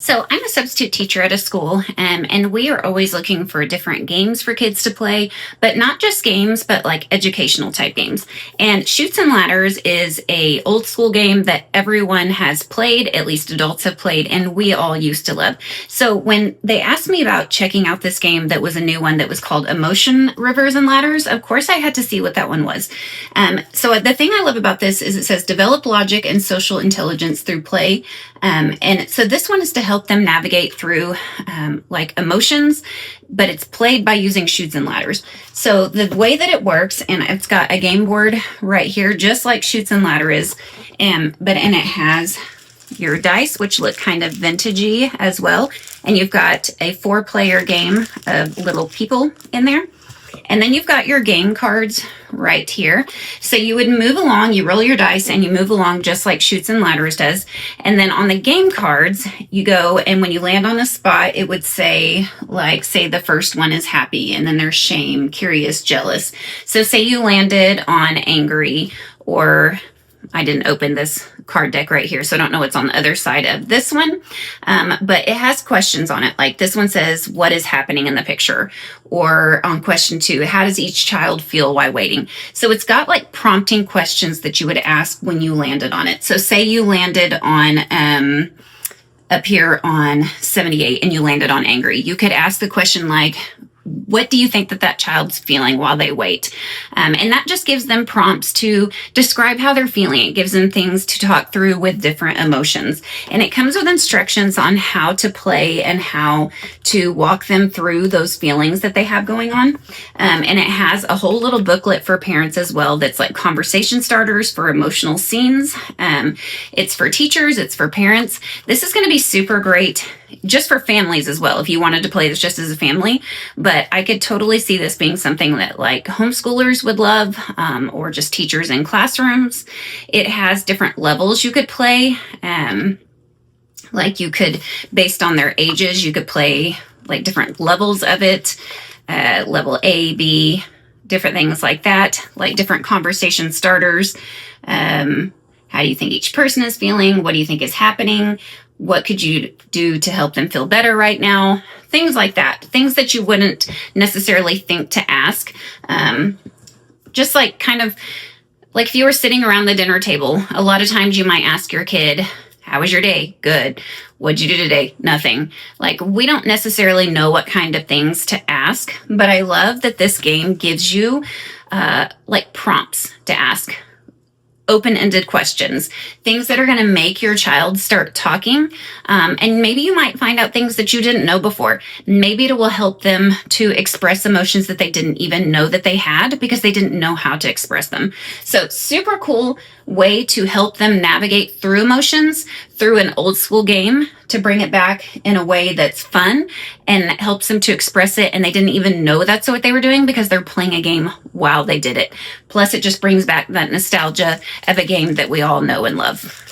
So I'm a substitute teacher at a school, and we are always looking for different games for kids to play, but not just games, but like educational type games. And Shoots and Ladders is a old school game that everyone has played, at least adults have played, and we all used to love. So when they asked me about checking out this game that was a new one that was called Emotion Rivers and Ladders, of course I had to see what that one was. So the thing I love about this is it says develop logic and social intelligence through play. And so this one is to help them navigate through like emotions, but it's played by using shoots and ladders. So the way that it works, and it's got a game board right here, just like shoots and ladder is, and it has your dice, which look kind of vintagey as well. And you've got a 4-player game of little people in there. And then you've got your game cards right here. So you would move along, you roll your dice and you move along just like Shoots and Ladders does. And then on the game cards, you go, and when you land on a spot, it would say, like, say the first one is happy, and then there's shame, curious, jealous. So say you landed on angry, or I didn't open this card deck right here, so I don't know what's on the other side of this one. But it has questions on it. Like this one says, what is happening in the picture? Or on question 2, how does each child feel while waiting? So it's got like prompting questions that you would ask when you landed on it. So say you landed on, up here on 78 and you landed on angry. You could ask the question like, what do you think that child's feeling while they wait? And that just gives them prompts to describe how they're feeling. It gives them things to talk through with different emotions. And it comes with instructions on how to play and how to walk them through those feelings that they have going on. And it has a whole little booklet for parents as well that's like conversation starters for emotional scenes. It's for teachers, it's for parents. This is going to be super great just for families as well, if you wanted to play this just as a family. But I could totally see this being something that like homeschoolers would love, or just teachers in classrooms. It has different levels you could play. Like you could, based on their ages, you could play like different levels of it, level A, B, different things like that, like different conversation starters. How do you think each person is feeling? What do you think is happening? What could you do to help them feel better right now? Things like that. Things that you wouldn't necessarily think to ask. Just like kind of like if you were sitting around the dinner table, a lot of times you might ask your kid, how was your day? Good. What'd you do today? Nothing. Like we don't necessarily know what kind of things to ask, but I love that this game gives you like prompts to ask. Open-ended questions, things that are going to make your child start talking. And maybe you might find out things that you didn't know before. Maybe it will help them to express emotions that they didn't even know that they had because they didn't know how to express them. So super cool way to help them navigate through emotions through an old school game to bring it back in a way that's fun and helps them to express it. And they didn't even know that's what they were doing because they're playing a game while they did it. Plus it just brings back that nostalgia of a game that we all know and love.